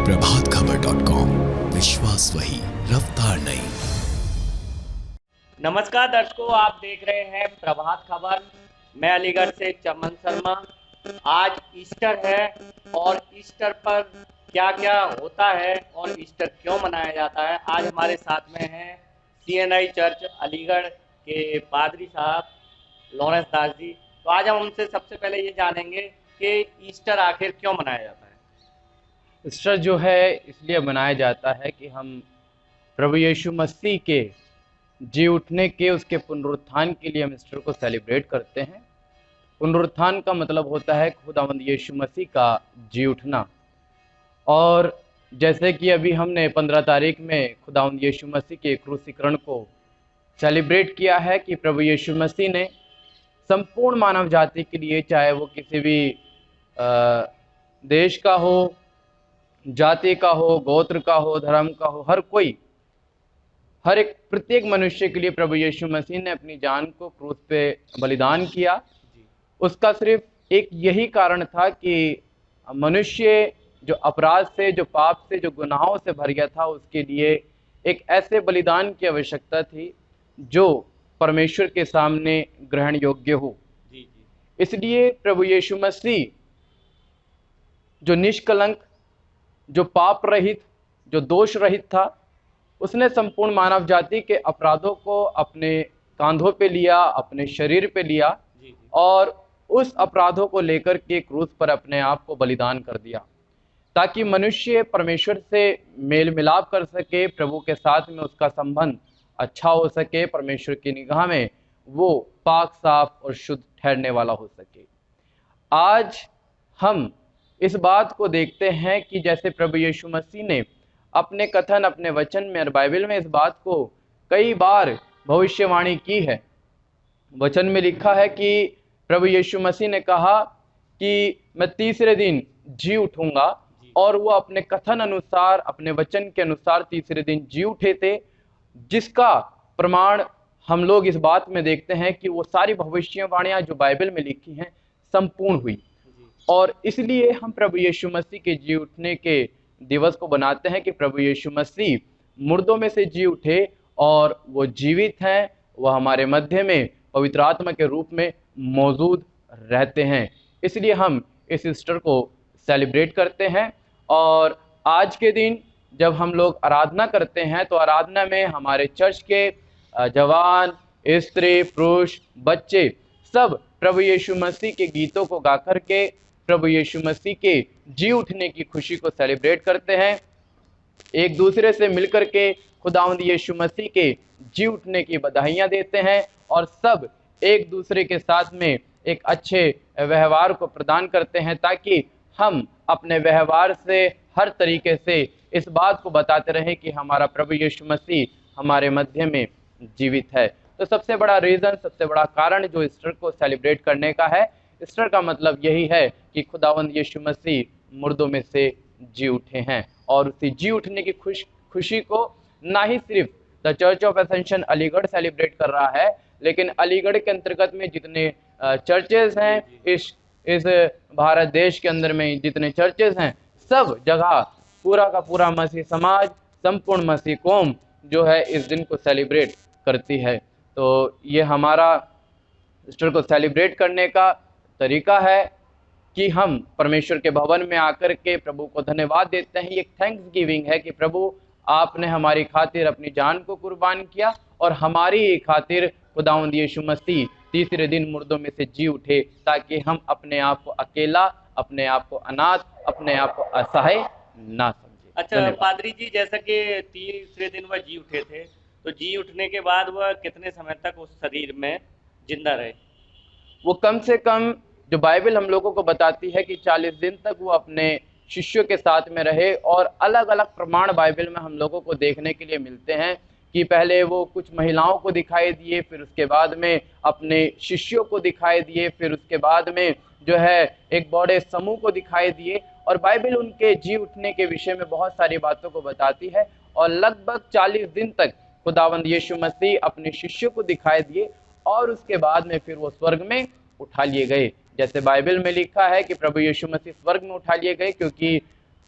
प्रभातखबर.com, विश्वास वही, रफ्तार नहीं। नमस्कार दर्शकों, आप देख रहे हैं प्रभात खबर। मैं अलीगढ़ से चमन शर्मा। आज ईस्टर है और ईस्टर पर क्या क्या होता है और ईस्टर क्यों मनाया जाता है, आज हमारे साथ में हैं CNI चर्च अलीगढ़ के पादरी साहब लॉरेंस दास जी। तो आज हम उनसे सबसे पहले ये जानेंगे कि ईस्टर आखिर क्यों मनाया जाता है। ईस्टर जो है इसलिए मनाया जाता है कि हम प्रभु यीशु मसीह के जी उठने के, उसके पुनरुत्थान के लिए हम ईस्टर को सेलिब्रेट करते हैं। पुनरुत्थान का मतलब होता है खुदावंद यीशु मसीह का जी उठना। और जैसे कि अभी हमने 15 तारीख में खुदावंद यीशु मसीह के क्रूसीकरण को सेलिब्रेट किया है कि प्रभु यीशु मसीह ने संपूर्ण मानव जाति के लिए, चाहे वो किसी भी देश का हो, जाति का हो, गोत्र का हो, धर्म का हो, हर एक प्रत्येक मनुष्य के लिए प्रभु यीशु मसीह ने अपनी जान को क्रूस पे बलिदान किया। उसका सिर्फ एक यही कारण था कि मनुष्य जो अपराध से, जो पाप से, जो गुनाहों से भर गया था, उसके लिए एक ऐसे बलिदान की आवश्यकता थी जो परमेश्वर के सामने ग्रहण योग्य हो। इसलिए प्रभु यीशु मसीह जो निष्कलंक, जो पाप रहित, जो दोष रहित था, उसने संपूर्ण मानव जाति के अपराधों को अपने कांधों पे लिया, अपने शरीर पे लिया और उस अपराधों को लेकर के क्रूस पर अपने आप को बलिदान कर दिया, ताकि मनुष्य परमेश्वर से मेल मिलाप कर सके, प्रभु के साथ में उसका संबंध अच्छा हो सके, परमेश्वर की निगाह में वो पाक साफ और शुद्ध ठहरने वाला हो सके। आज हम इस बात को देखते हैं कि जैसे प्रभु यीशु मसीह ने अपने कथन, अपने वचन में और बाइबल में इस बात को कई बार भविष्यवाणी की है। वचन में लिखा है कि प्रभु यीशु मसीह ने कहा कि मैं तीसरे दिन जी उठूंगा, और वो अपने कथन अनुसार, अपने वचन के अनुसार तीसरे दिन जी उठे थे, जिसका प्रमाण हम लोग इस बात में देखते हैं कि वो सारी भविष्यवाणियां जो बाइबल में लिखी हैं संपूर्ण हुई। और इसलिए हम प्रभु यीशु मसीह के जी उठने के दिवस को बनाते हैं कि प्रभु यीशु मसीह मुर्दों में से जी उठे और वो जीवित हैं, वह हमारे मध्य में पवित्र आत्मा के रूप में मौजूद रहते हैं। इसलिए हम इस ईस्टर को सेलिब्रेट करते हैं। और आज के दिन जब हम लोग आराधना करते हैं तो आराधना में हमारे चर्च के जवान, स्त्री, पुरुष, बच्चे सब प्रभु यीशु मसीह के गीतों को गा करके प्रभु यीशु मसीह के जी उठने की खुशी को सेलिब्रेट करते हैं। एक दूसरे से मिलकर के खुदावंद यीशु मसीह के जी उठने की बधाइयां देते हैं और सब एक दूसरे के साथ में एक अच्छे व्यवहार को प्रदान करते हैं, ताकि हम अपने व्यवहार से हर तरीके से इस बात को बताते रहें कि हमारा प्रभु यीशु मसीह हमारे मध्य में जीवित है। तो सबसे बड़ा रीज़न, सबसे बड़ा कारण जो ईस्टर को सेलिब्रेट करने का है, ईस्टर का मतलब यही है कि खुदावंद यीशु मसीह मुर्दों में से जी उठे हैं। और उसी जी उठने की खुशी को ना ही सिर्फ the church of ascension Aligarh celebrate कर रहा है, लेकिन अलीगढ़ के अंतर्गत में जितने चर्चेज हैं, इस भारत देश के अंदर में जितने चर्चेज हैं, सब जगह पूरा का पूरा मसीह समाज, संपूर्ण मसीह कौम जो है इस दिन को सेलिब्रेट करती है। तो ये हमारा ईस्टर को सेलिब्रेट करने का तरीका है कि हम परमेश्वर के भवन में आकर के प्रभु को धन्यवाद देते हैं। एक थैंक्स गिविंग है कि प्रभु आपने हमारी खातिर अपनी जान को कुर्बान किया और हमारी खातिर खुदावंद यीशु मसीह तीसरे दिन मुर्दों में से जी उठे, ताकि हम अपने आप को अकेला, अपने आप को अनाथ, अपने आप को असहाय ना समझे। अच्छा पादरी जी, जैसा कि तीसरे दिन वह जी उठे थे, तो जी उठने के बाद वह कितने समय तक उस शरीर में जिंदा रहे? वो कम से कम, जो बाइबल हम लोगों को बताती है कि 40 दिन तक वो अपने शिष्यों के साथ में रहे। और अलग अलग प्रमाण बाइबल में हम लोगों को देखने के लिए मिलते हैं कि पहले वो कुछ महिलाओं को दिखाई दिए, फिर उसके बाद में अपने शिष्यों को दिखाई दिए, फिर उसके बाद में जो है एक बड़े समूह को दिखाई दिए। और बाइबल उनके जी उठने के विषय में बहुत सारी बातों को बताती है। और लगभग 40 दिन तक खुदावंद यीशु मसीह अपने शिष्यों को दिखाई दिए और उसके बाद में फिर वो स्वर्ग में उठा लिए गए। जैसे बाइबल में लिखा है कि प्रभु यीशु मसीह स्वर्ग में उठा लिए गए, क्योंकि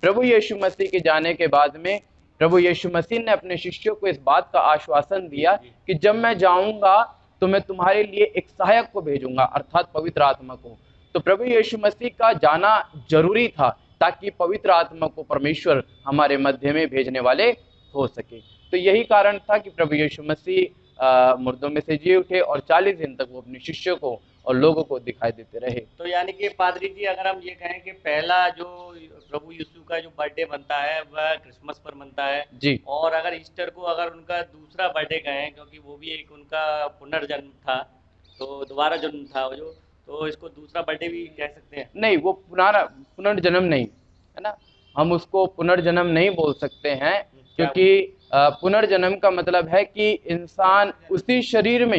प्रभु यीशु मसीह के जाने के बाद में प्रभु यीशु मसीह ने अपने शिष्यों को इस बात का आश्वासन दिया कि जब मैं जाऊंगा तो मैं तुम्हारे लिए एक सहायक को भेजूंगा, अर्थात पवित्र आत्मा को। तो प्रभु यीशु मसीह का जाना जरूरी था ताकि पवित्र आत्मा को परमेश्वर हमारे मध्य में भेजने वाले हो सके। तो यही कारण था कि प्रभु यीशु मसीह मुर्दों में से जी उठे और 40 दिन तक वो अपने शिष्यों को और लोगों को दिखाई देते रहे। तो यानी कि पादरी जी, अगर हम ये कहें कि पहला जो प्रभु यीशु का जो बर्थडे बनता है वह क्रिसमस पर बनता है जी, और अगर ईस्टर को अगर उनका दूसरा बर्थडे कहें, क्योंकि वो भी एक उनका पुनर्जन्म था, तो दोबारा जन्म था वो जो, तो इसको दूसरा बर्थडे भी कह सकते हैं। नहीं, वो पुनर्जन्म नहीं है ना, हम उसको पुनर्जन्म नहीं बोल सकते हैं, क्योंकि पुनर्जन्म का मतलब है कि इंसान उसी शरीर में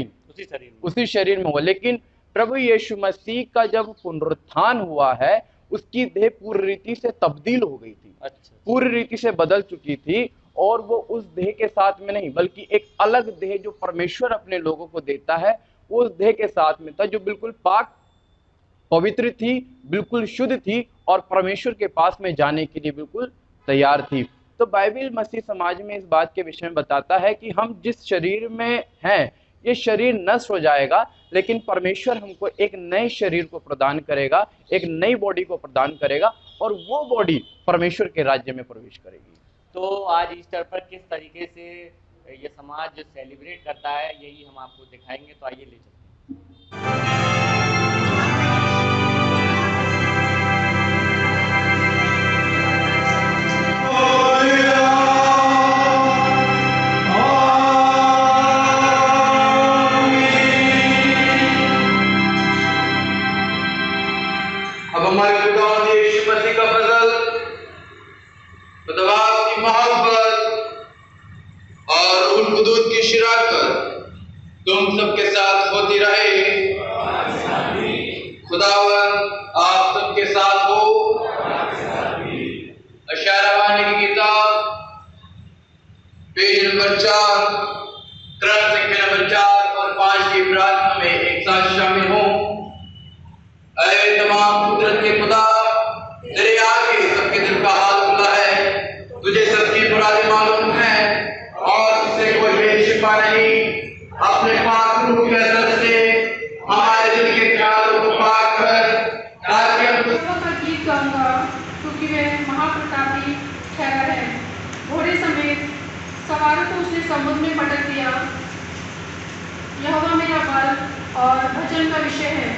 हो। लेकिन प्रभु यीशु मसीह का जब पुनरुत्थान हुआ है उसकी देह पूरी रीति से तब्दील हो गई थी। अच्छा। पूरी रीति से बदल चुकी थी और वो उस देह के साथ में नहीं बल्कि एक अलग देह जो परमेश्वर अपने लोगों को देता है उस देह के साथ में था, जो बिल्कुल पाक पवित्र थी, बिल्कुल शुद्ध थी और परमेश्वर के पास में जाने के लिए बिल्कुल तैयार थी। तो बाइबल मसीह समाज में इस बात के विषय में बताता है कि हम जिस शरीर में हैं ये शरीर नष्ट हो जाएगा, लेकिन परमेश्वर हमको एक नए शरीर को प्रदान करेगा, एक नई बॉडी को प्रदान करेगा और वो बॉडी परमेश्वर के राज्य में प्रवेश करेगी। तो आज ईस्टर पर किस तरीके से ये समाज सेलिब्रेट करता है यही हम आपको दिखाएंगे, तो आइए ले चलते हैं। अब हमारे खुदावंद यीशु मसीह का फजल, खुदा की मोहब्बत और रूह कुदूस की शराकत तुम सबके साथ होती रहे। खुदावंद आप सबके साथ हो। अशारा वाणी की किताब पेज नंबर 4 क्रम संख्या नंबर 4 और 5 की प्रार्थना में एक साथ शामिल हो। अरे तमाम कुदरत के खुदा, तेरे आगे सबके दिल का हाल खुला है, तुझे सबकी मुरादें मालूम है और तुझसे कोई बेशिफा नहीं। अपने पाक रूह के असर से हमारे दिल के ख्यालों को पाक कर, ताकि हम का गीत गाऊंगा, क्योंकि वह महाप्रतापी ठहरा है। घोड़े समेत सवारों को उसने समुद्र में पटक दिया। यहोवा मेरा बल और भजन का विषय है।